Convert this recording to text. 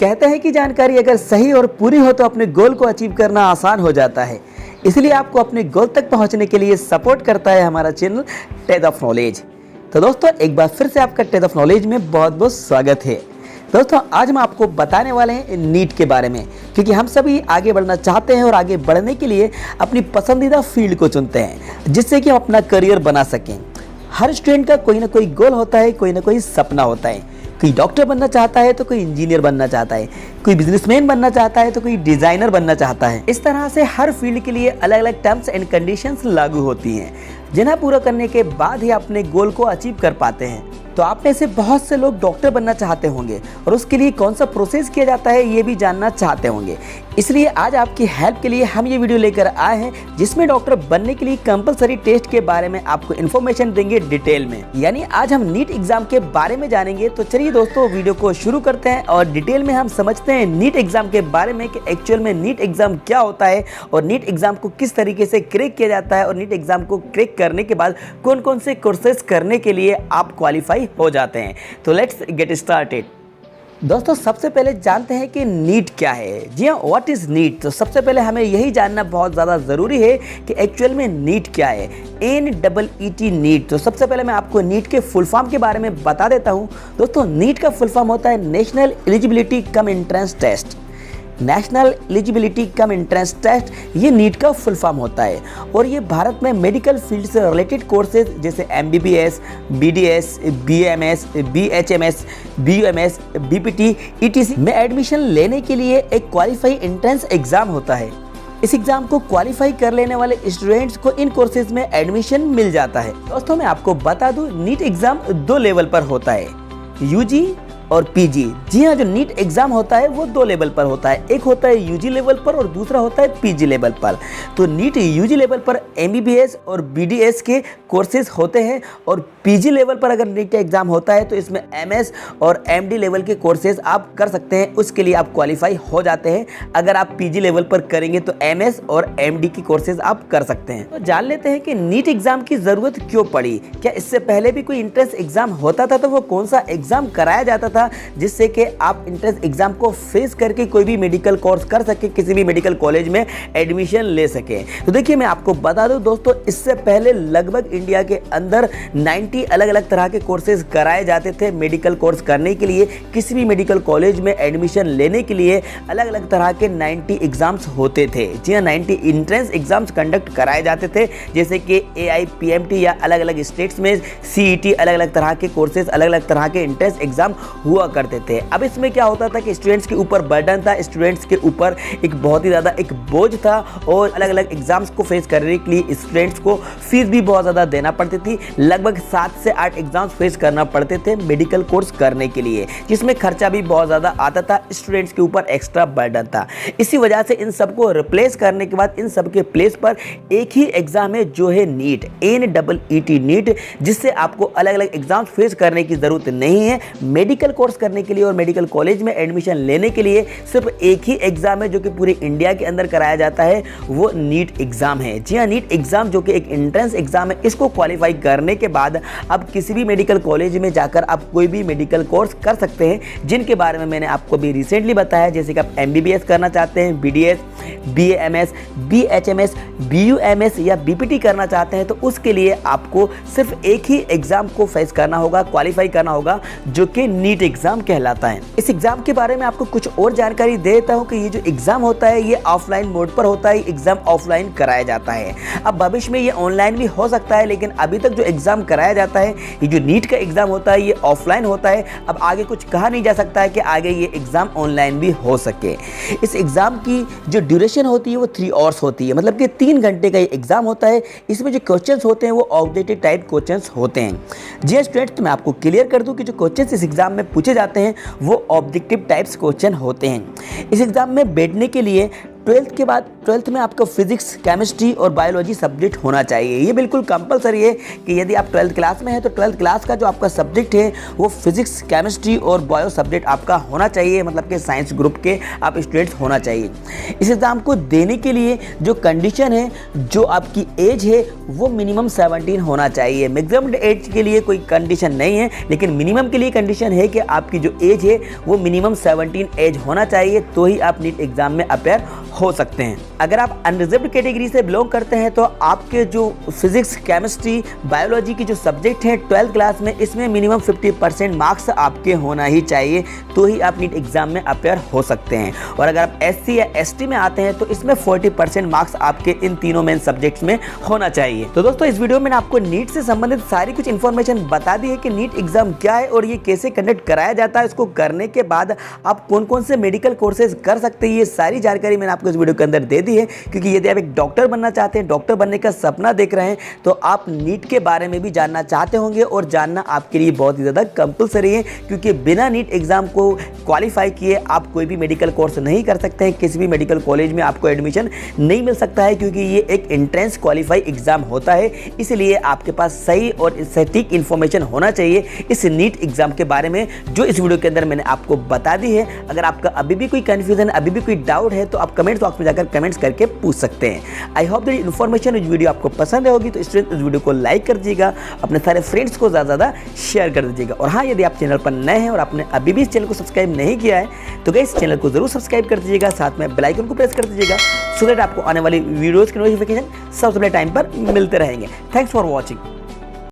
कहते हैं कि जानकारी अगर सही और पूरी हो तो अपने गोल को अचीव करना आसान हो जाता है। इसलिए आपको अपने गोल तक पहुंचने के लिए सपोर्ट करता है हमारा चैनल टेज ऑफ नॉलेज। तो दोस्तों एक बार फिर से आपका टेज ऑफ नॉलेज में बहुत बहुत स्वागत है। दोस्तों आज हम आपको बताने वाले हैं नीट के बारे में, क्योंकि हम सभी आगे बढ़ना चाहते हैं और आगे बढ़ने के लिए अपनी पसंदीदा फील्ड को चुनते हैं जिससे कि हम अपना करियर बना सकें। हर स्टूडेंट का कोई ना कोई गोल होता है, कोई ना कोई सपना होता है। कोई डॉक्टर बनना चाहता है तो कोई इंजीनियर बनना चाहता है, कोई बिजनेसमैन बनना चाहता है तो कोई डिजाइनर बनना चाहता है। इस तरह से हर फील्ड के लिए अलग अलग टर्म्स एंड कंडीशंस लागू होती हैं जिन्हें पूरा करने के बाद ही अपने गोल को अचीव कर पाते हैं। तो आप में से बहुत से लोग डॉक्टर बनना चाहते होंगे और उसके लिए कौन सा प्रोसेस किया जाता है ये भी जानना चाहते होंगे। इसलिए आज आपकी हेल्प के लिए हम ये वीडियो लेकर आए हैं जिसमें डॉक्टर बनने के लिए कंपलसरी टेस्ट के बारे में आपको इन्फॉर्मेशन देंगे डिटेल में। यानी आज हम नीट एग्जाम के बारे में जानेंगे। तो चलिए दोस्तों वीडियो को शुरू करते हैं और डिटेल में हम समझते हैं नीट एग्जाम के बारे में कि एक्चुअल में नीट एग्जाम क्या होता है और नीट एग्जाम को किस तरीके से क्रैक किया जाता है और नीट एग्जाम को क्रैक करने के बाद कौन कौन से कोर्सेज करने के लिए आप क्वालिफाई हो जाते हैं। तो लेट्स गेट स्टार्टेड। दोस्तों सबसे पहले जानते हैं कि नीट क्या है। जी हाँ, व्हाट इज नीट। तो सबसे पहले हमें यही जानना बहुत ज़्यादा ज़रूरी है कि एक्चुअल में नीट क्या है। NEET NEET. तो सबसे पहले मैं आपको नीट के फुल फॉर्म के बारे में बता देता हूँ। दोस्तों नीट का फुल फॉर्म होता है national eligibility cum entrance test. National eligibility cum entrance test ये नीट का फुल फॉर्म होता है और ये भारत में मेडिकल फील्ड से रिलेटेड कोर्सेज जैसे MBBS, BDS, BAMS, BHMS, BUMS, BPT, ETC में एडमिशन लेने के लिए एक क्वालिफाई एंट्रेंस एग्जाम होता है। इस एग्जाम को क्वालिफाई कर लेने वाले स्टूडेंट्स को इन कोर्सेज में एडमिशन मिल जाता है। दोस्तों मैं आपको बता दूं नीट एग्जाम 2 लेवल पर होता है, UG और PG। जी हाँ, जो नीट एग्जाम होता है वो 2 लेवल पर होता है। एक होता है UG लेवल पर और दूसरा होता है PG लेवल पर। तो नीट UG लेवल पर MBBS और BDS के कोर्सेज होते हैं और PG लेवल पर अगर नीट एग्जाम होता है तो इसमें MS और MD लेवल के कोर्सेज आप कर सकते हैं। उसके लिए आप क्वालिफाई हो जाते हैं। अगर आप PG लेवल पर करेंगे तो MS और MD की कोर्सेज आप कर सकते हैं। तो जान लेते हैं कि नीट एग्जाम की जरूरत क्यों पड़ी। क्या इससे पहले भी कोई एंट्रेंस एग्जाम होता था तो वो कौन सा एग्जाम कराया जाता था जिससे कि आप एंट्रेंस एग्जाम को फेस करके कोई भी मेडिकल कोर्स कर सके, किसी भी मेडिकल कॉलेज में एडमिशन ले सके। तो देखिए मैं आपको बता दूं दोस्तों, इससे पहले लगभग इंडिया के अंदर 90 अलग अलग तरह के कोर्सेज कराए जाते थे। मेडिकल कोर्स करने के लिए किसी भी मेडिकल कॉलेज में एडमिशन लेने के लिए अलग अलग तरह के 90 एग्जाम्स होते थे। जी हाँ, 90 एंट्रेंस एग्जाम्स कंडक्ट कराए जाते थे जैसे कि AIPMT या अलग अलग स्टेट्स में CET, अलग अलग तरह के कोर्सेज, अलग अलग तरह के एंट्रेंस एग्जाम हुआ करते थे। अब इसमें क्या होता था कि स्टूडेंट्स के ऊपर बर्डन था, स्टूडेंट्स के ऊपर एक बहुत ही ज़्यादा एक बोझ था और अलग अलग एग्जाम्स को फेस करने के लिए स्टूडेंट्स को फीस भी बहुत ज़्यादा देना पड़ती थी। लगभग 7 से 8 एग्जाम्स फेस करना पड़ते थे मेडिकल कोर्स करने के लिए, जिसमें खर्चा भी बहुत ज़्यादा आता था, स्टूडेंट्स के ऊपर एक्स्ट्रा बर्डन था। इसी वजह से इन सबको रिप्लेस करने के बाद इन सबके प्लेस पर एक ही एग्जाम है जो है नीट, NEET नीट, जिससे आपको अलग अलग एग्जाम्स फेस करने की ज़रूरत नहीं है। मेडिकल कोर्स करने के लिए और मेडिकल कॉलेज में एडमिशन लेने के लिए सिर्फ एक ही एग्जाम है जो कि पूरे इंडिया के अंदर कराया जाता है, वो नीट एग्जाम है। जी हाँ, नीट एग्जाम जो कि एक एंट्रेंस एग्जाम है, इसको क्वालिफाई करने के बाद आप किसी भी मेडिकल कॉलेज में जाकर आप कोई भी मेडिकल कोर्स कर सकते हैं, जिनके बारे में मैंने आपको भी रिसेंटली बताया। जैसे कि आप MBBS करना चाहते हैं, BDS, BAMS, BHMS, BUMS या BPT करना चाहते हैं तो उसके लिए आपको सिर्फ एक ही एग्जाम को फेस करना होगा, क्वालिफाई करना होगा, जो कि नीट एग्जाम कहलाता है। इस एग्जाम के बारे में आपको कुछ और जानकारी दे देता हूं कि ये जो एग्जाम होता है ये ऑफलाइन मोड पर होता है। एग्जाम ऑफलाइन कराया जाता है। अब भविष्य में ये ऑनलाइन भी हो सकता है, लेकिन अभी तक जो एग्जाम कराया जाता है, ये जो नीट का एग्जाम होता है ये ऑफलाइन होता है। अब आगे कुछ कहा नहीं जा सकता है कि आगे ये एग्जाम ऑनलाइन भी हो सके। इस एग्जाम की जो ड्यूरेशन होती है वो 3 आवर्स होती है, मतलब कि 3 घंटे का ये एग्जाम होता है। इसमें जो क्वेश्चंस होते हैं वो ऑब्जेक्टिव टाइप क्वेश्चंस होते हैं। जी स्टूडेंट्स, तो मैं आपको क्लियर कर दूं कि जो क्वेश्चंस इस एग्जाम में पूछे जाते हैं वो ऑब्जेक्टिव टाइप्स क्वेश्चन होते हैं। इस एग्जाम में बैठने के लिए ट्वेल्थ के बाद ट्वेल्थ में आपका फिजिक्स, केमिस्ट्री और बायोलॉजी सब्जेक्ट होना चाहिए। ये बिल्कुल कंपलसरी है कि यदि आप ट्वेल्थ क्लास में हैं तो ट्वेल्थ क्लास का जो आपका सब्जेक्ट है वो फिजिक्स, केमिस्ट्री और बायो सब्जेक्ट आपका होना चाहिए, मतलब कि साइंस ग्रुप के आप स्टूडेंट्स होना चाहिए। इस एग्ज़ाम को देने के लिए जो कंडीशन है, जो आपकी एज है वो मिनिमम 17 होना चाहिए। मैक्सिमम एज के लिए कोई कंडीशन नहीं है, लेकिन मिनिमम के लिए कंडीशन है कि आपकी जो एज है वो मिनिमम 17 एज होना चाहिए, तो ही आप नीट एग्ज़ाम में अपेयर हो सकते हैं। अगर आप अनरिजर्व्ड कैटेगरी से बिलोंग करते हैं तो आपके जो फिजिक्स, केमिस्ट्री, बायोलॉजी की जो सब्जेक्ट हैं ट्वेल्थ क्लास में, इसमें मिनिमम 50% मार्क्स आपके होना ही चाहिए, तो ही आप नीट एग्जाम में अपेयर हो सकते हैं। और अगर आप एससी या एसटी में आते हैं तो इसमें 40% मार्क्स आपके इन तीनों मेन सब्जेक्ट्स में होना चाहिए। तो दोस्तों, इस वीडियो में मैंने आपको नीट से संबंधित सारी कुछ इन्फॉर्मेशन बता दी है कि नीट एग्जाम क्या है और ये कैसे कंडक्ट कराया जाता है। इसको करने के बाद आप कौन कौन से मेडिकल कोर्सेज कर सकते हैं, ये सारी जानकारी मैंने आपको इस वीडियो के अंदर दे दी है। क्योंकि यदि आप एक डॉक्टर बनना चाहते हैं, डॉक्टर बनने का सपना देख रहे हैं, तो आप नीट के बारे में भी जानना चाहते होंगे, और जानना आपके लिए बहुत ही ज़्यादा कंपलसरी है। क्योंकि बिना नीट एग्जाम को क्वालिफाई किए आप कोई भी मेडिकल कोर्स नहीं कर सकते हैं, किसी भी मेडिकल कॉलेज में आपको एडमिशन नहीं मिल सकता है, क्योंकि ये एक एंट्रेंस क्वालिफाई एग्जाम होता है। इसलिए आपके पास सही और सटीक इन्फॉर्मेशन होना चाहिए इस नीट एग्जाम के बारे में, जो इस वीडियो के अंदर मैंने आपको बता दी है। अगर आपका अभी भी कोई कंफ्यूजन, अभी भी कोई डाउट है, तो आप कमेंट बॉक्स में जाकर कमेंट्स करके पूछ सकते हैं। आई होप दैट इन्फॉर्मेशन, इस वीडियो आपको पसंद होगी तो स्टूडेंट इस वीडियो को लाइक कर दीजिएगा, अपने सारे फ्रेंड्स को ज़्यादा ज़्यादा शेयर कर दीजिएगा। और हाँ, यदि आप चैनल पर नए हैं और आपने अभी भी इस चैनल को सब्सक्राइब नहीं किया है तो गाइस चैनल को जरूर सब्सक्राइब कर दीजिएगा, साथ में बेल आइकन को प्रेस कर दीजिएगा, सो दैट आपको आने वाली वीडियोज़ के नोटिफिकेशन सबसे पहले टाइम पर मिलते रहेंगे। Thanks for watching.